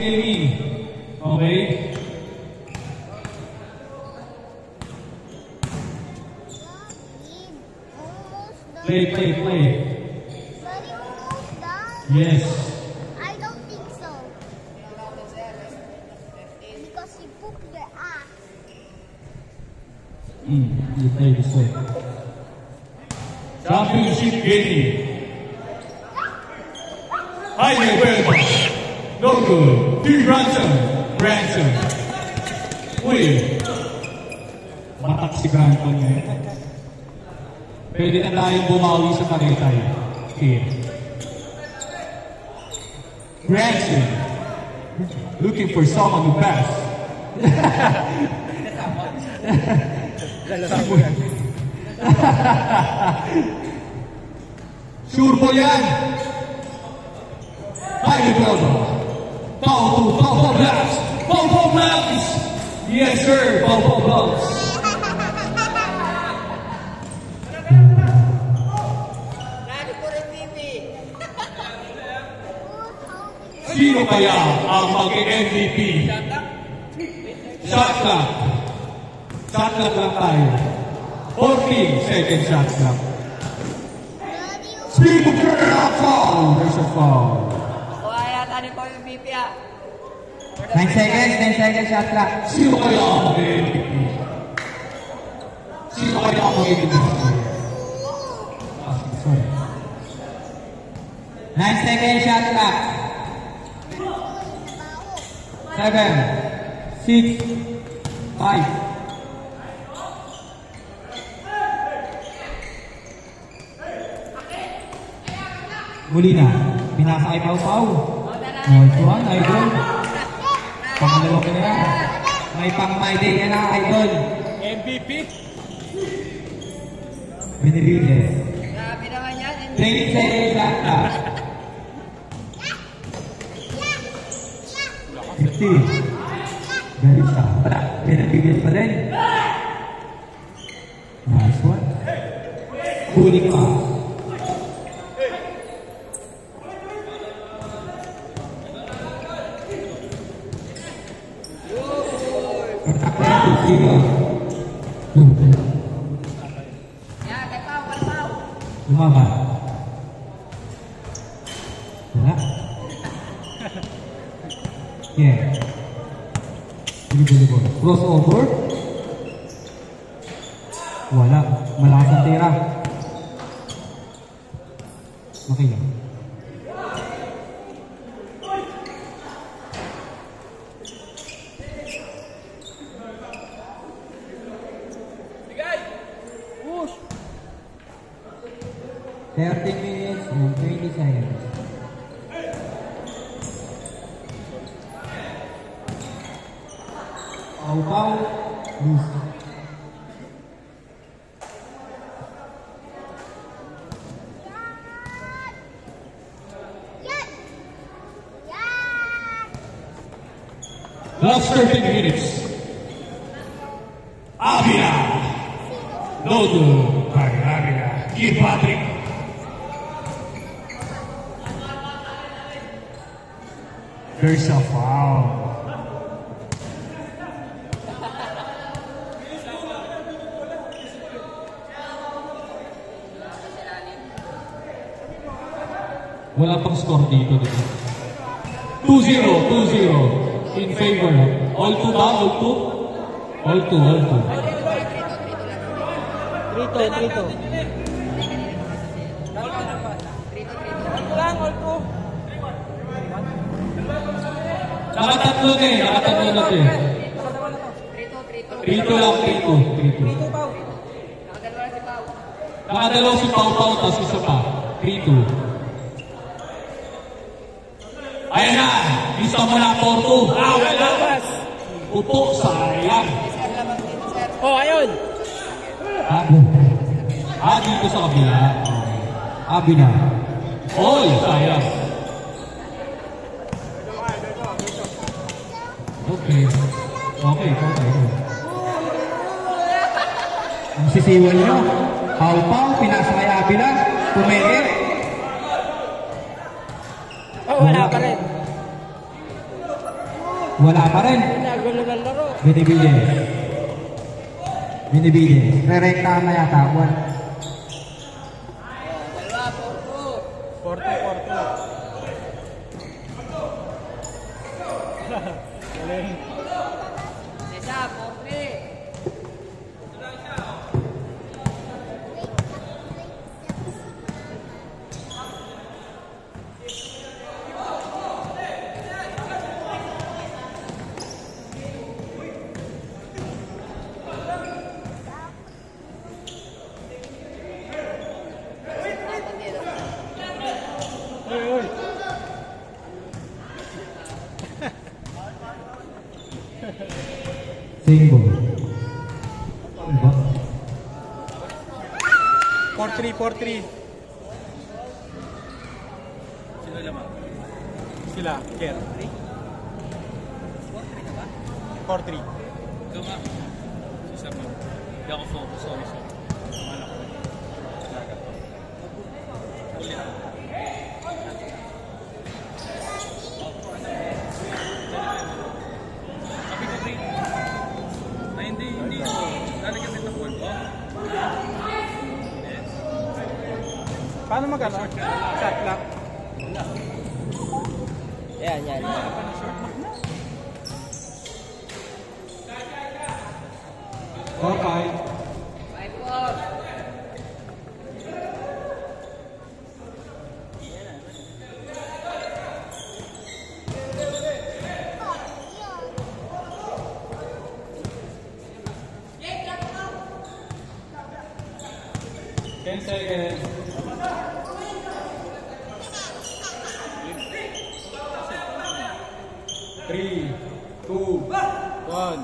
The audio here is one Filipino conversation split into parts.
Kenny. Okay? Play. But it almost done. Yes. I don't think so. Because he pooped the ass. You play this way. Championship game. Highway welcome. No good. Three ransom. Uy. Matak si Granton ngayon. Pwede na tayong bumawi sa Tagaytay. Here. Branson. Looking for someone who pass. Sure po yan. Highway welcome. Pow blast. Pow blast. Yes sir. Pow blast. Sino kaya ang mag-MVP? Shot clock. Shot clock lang tayo. 14 second shot clock. Speed of the foul. There's a foul. Yata ni po yung MVP 9 seconds shot clock. Sino kaya ang mag-MVP? Sino kaya ang mag-MVP? Sorry. 9 seconds shot clock. 7, 6, 5. Muli na. Pinasa kay Pau. Tuhan, idol. Pangalawa ka na yan. May pang-my-day ka na, idol. MVP? Binibilis. Grabe naman yan. 20 seconds shot clock. 50. Galing siya. Wala. Pinabigil pa rin. Nice one. Huli pa. Lumaban. Wala. Yeah. Crossover. Wala. Malakas ang tira. Okay lang. Bigay! Push! 30 minutes and 20 seconds. Pau, loose. Last 30 minutes. Avila. Lodo. Avila. Give Patrick. There's a foul. Wala pang score dito. 2-0 in favor. All 2 ba? All 2? All 2. 3-2. Lang, all 2. Nakatatlo na eh. Nakatatlo na ito eh. 3-2 lang. 3-2. Nakadalaw si Pau, tapos isa pa. 3-2. Ayan na, isa mo na 4-2. Labas! Upo, sayang. Oh, ayun! Dito sa kabila. Abi na. Oy, sayang. Okay. Ang sisiwan nyo. Pau, pinasa kay Abila. Pumigil. Oh, wala pa rin. Wala pa rin. Nagulo ng laro. Binibigyan. Binibigyan. Re-rektahan na yata. One. Dalawa, 4-2. 4-2. Galing. Isa, 4-3. Uy. Single. Diba? 4-3. Sino naman? Sila, Ker. 4-3 na ba? 4-3. Ikaw nga. Isa mo. Hindi ako focus. Sorry. Wala ko. Ulit. Sabi ko rin. Ay, hindi. Lalagyan din ng ball. Paano mag-ano? Shot clock. Yan. 4-5. 5-4. Ten seconds. Three, two, one.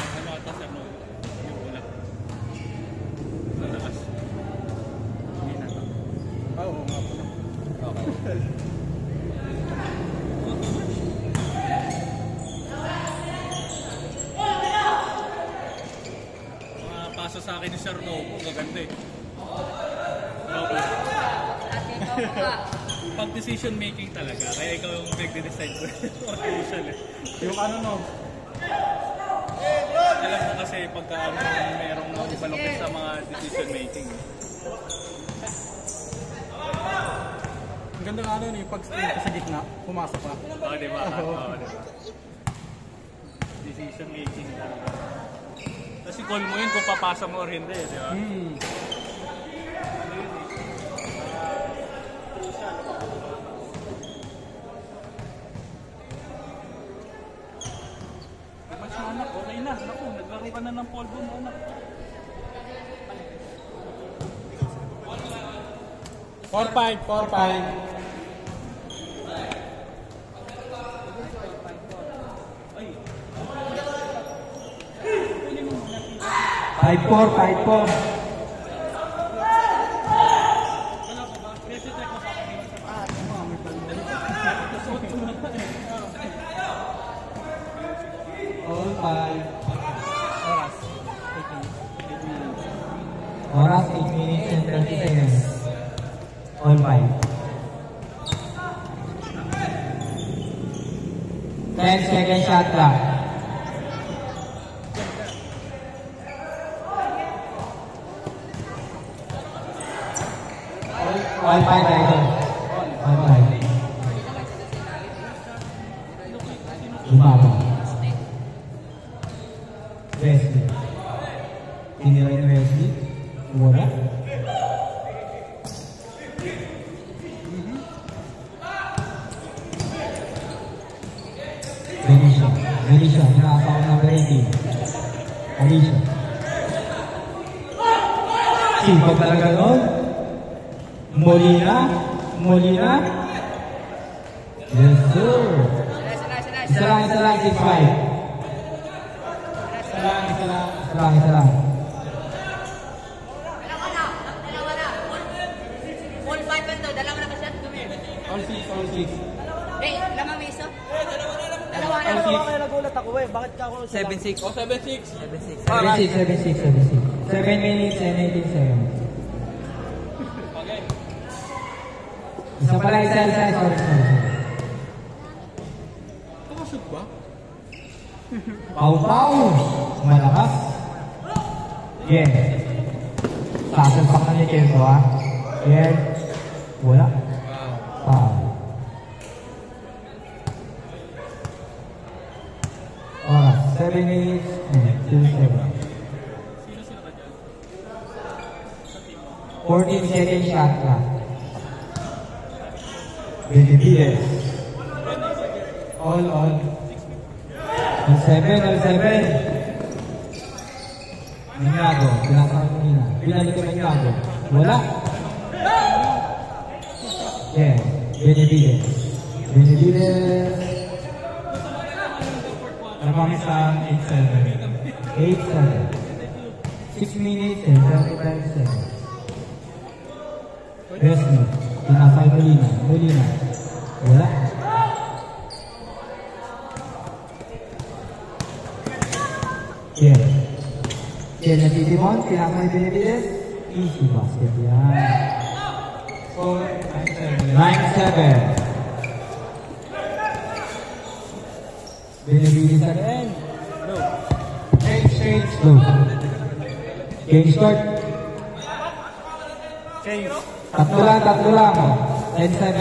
Ano ata sa mo? Yung bola. Sa taas. Hindi na to. Oo nga po. Okay. Mga paso sa akin ni Sir Novo, maganda eh. Novo. Pag decision making talaga, kaya ikaw yung nag-decide ko. Official eh. Yung ano no? Alam mo kasi pagka merong malupit sa mga decision making. Ang ganda nga ano yun, yung pag-screen ka sa gitna, pumasok ka. Oo, diba? Oo, diba? Decision making talaga. Kasi call mo yun kung papasa mo or hindi, di ba? Mas anak, okay na. Naku, naglaro ka na ng polvo mo, anak. 4-5. 5-4. All 5. Oras 8 minutes and 30 seconds. All 5. 10 second shot clock. All 5 idol. All 5. Lumaba. Wesley. Tinira ni Wesley. Wala. Alicia. Nakakaw na breaking. Alicia. Sipag talaga nun. Molina. Yes, sir. Isa lang, 6-5. Isa lang. Full 5 to, dalawa na ka-shot kami. All 6. Lamang miso? Dalawa kaya nagulat ako eh. Bakit ka ako 7-6? Oh, 7-6. 7 minutes and 18 seconds. Okay. Isa pala, sorry. Nakashoot ba? Pau. Malakas. Yeah. Sasalpak na ni Kenzo, ha? Yeah. Wala. Oras, 7 minutes and 2 seconds. 14 second shot clock. Benevides. All. All 7. Manyago, pinasama ko nila. Pinalik ko Manyago. Wala. Yeah, Benevides. Nakamisang 8-7. 6 minutes and 35 seconds. Wesley, pinasay Molina. Wala. Kennedy Dimon, pinasay Benevides. Easy basket yan. 9-7. Benevides again. Straight slow. Game start. Tatlo lang. 10-7.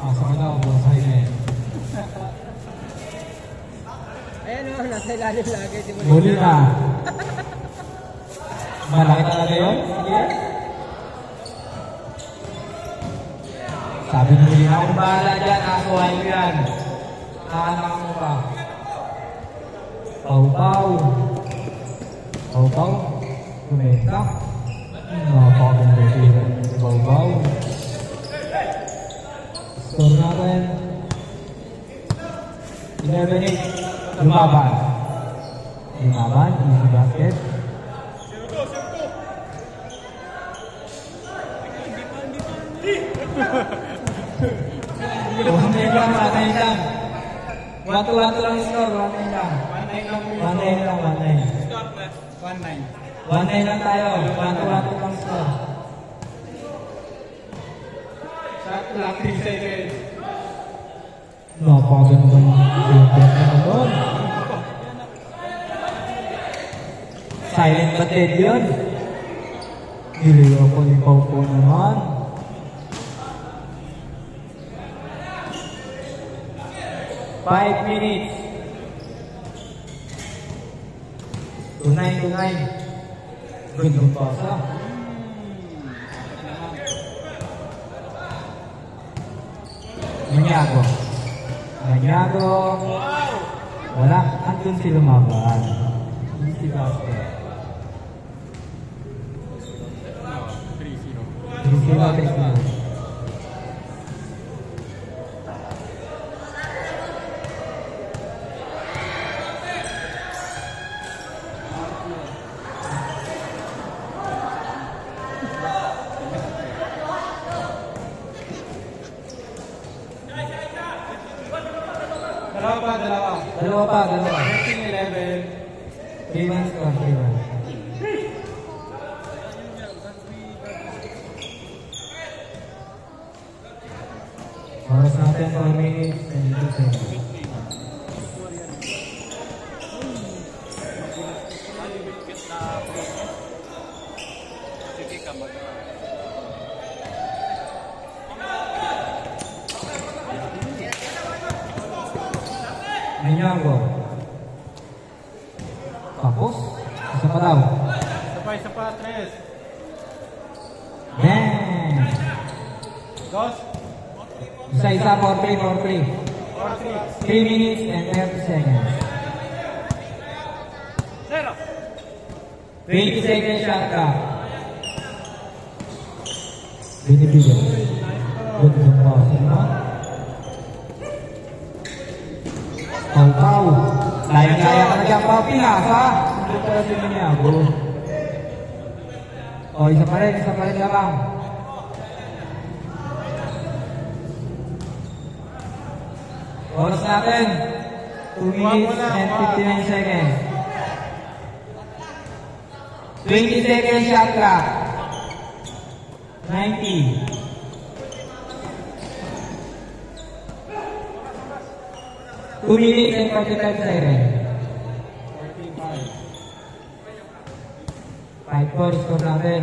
Pasok ka daw, buhay na yun. Ayan o, nasa ilalim lagi. Huli na. Malaki talaga yun? Sige. Sabi mo yun, akong bahala dyan, nakakuhain ko yan. Nakanak mo pa. Pau. Kumenta. Napakaganda tira ni Pau. Score natin. 11-8. Lumaban. Easy basket. One lang. 1-2 lang score, 1-9 lang. 1-9 lang. 1-9 lang tayo. 1-2 lang score. Shot clock, 3 seconds. Napakagandang feedback na doon. Silent but dead yun. Niliyo ko ni Pau naman. Five minutes. 2-9. Gandang pasa. Manyago. Wala. Andun si lumaban. Easy basket. 3-0. Dalawa pa. 13-11. 3-1 score, 3-1. Oras natin 4 minutes and 2 seconds. Manyago. Tapos, isa pa daw. Isa pa, 3. Bang! Dos. Isa, 4-3. 3 minutes and 30 seconds. 20 seconds shot clock. Binibigyan. Good ng pause. Pau. Kaya ka na dyan, Pau. Pinasa. Hindi pala si Manyago. O, isa pa rin lang. Oras natin. 2 minutes and 59 seconds. 20 seconds shot clock. 90. Two minutes and 45 seconds. 5-4 score natin.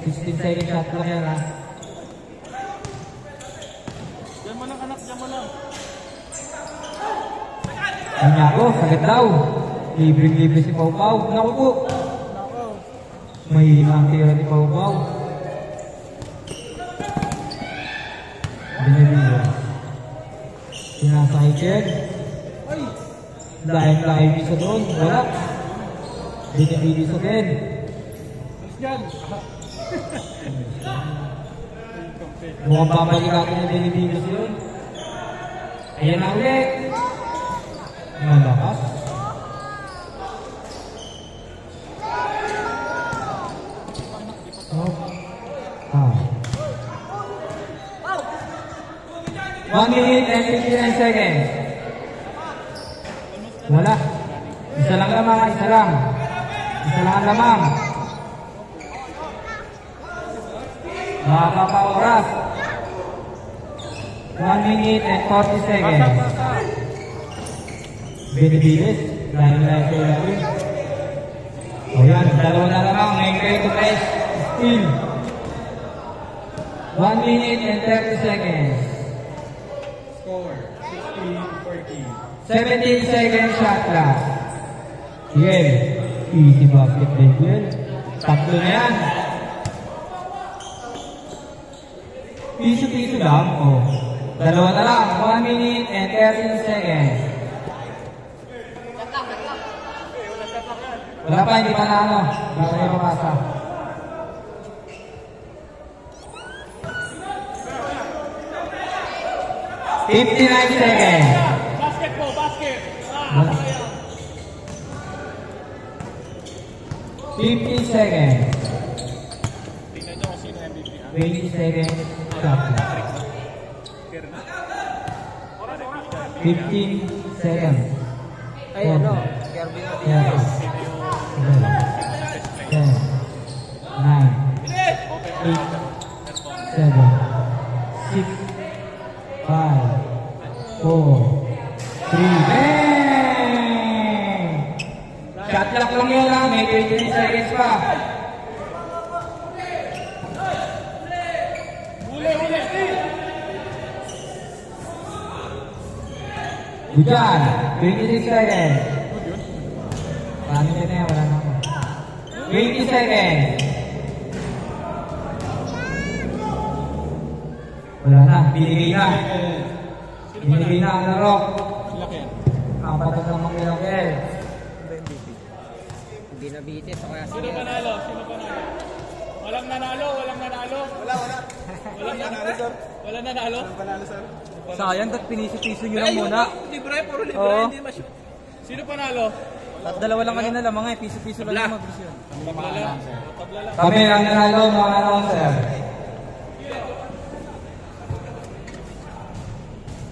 16 seconds shot clock yan ha. Diyan mo lang anak, diyan mo lang. Ay nga ako, sagad daw. Libre-libre si Pau Pau. Naku po. Mahina ang tira ni Pau Pau. Benavides. Sinasaycid. Dahil bisa doon. Wala. Benavides again. Mukhang babalik natin yung Benavides yun. Ayan na ulit. Malakas. Oh. 1 minute and 59 seconds. Wala. Isa lang lamang, isa lang. Isa lang ang lamang. Makakapa-oras. 1 minute and 40 seconds. Benavides, dahil na ito natin. O yan, dalawa na lamang. May kayo to press. Still. 1 minute and 30 seconds. Score, 16-14. 17 seconds shot clock. Yan. Easy basketball yan. Tatlo na yan. Piso-piso lang. O. Dalawa na lang. 1 minute and 13 seconds. Wala pa, hindi pa na ano. Hindi pa na mapasa. $59 seconds. Basket po, basket. Wala. 50 seconds. 20 seconds. Shot clock. 15 seconds. Ay, ano? Kirby na din. 10, 9, 8, 7, 6, 5, 4, 3, bang! Shot clock lang yun lang, may 23 seconds pa. Hujan, 26 seconds. Paano yun na yan? Wala na ako. 20 seconds. Wala na, binigay na. Binigay na ang laro. Apat na namang nilangkel. Hindi na bitis o kaya Sino panalo? Sino panalo? Walang nanalo? Walang nanalo? Wala. Walang nanalo, sir? Walang nanalo? Walang panalo, sir? sayang, dat piniso-piso nyo lang muna. Libre, puro libre, Oo. hindi ma-shoot. Sino panalo? At dalawa lang kanina lang mga piso-piso lang yung mabilis yun. Tabla lang. Tabla lang. Kami ang nanalo mga announcer.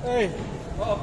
Hey! Oo.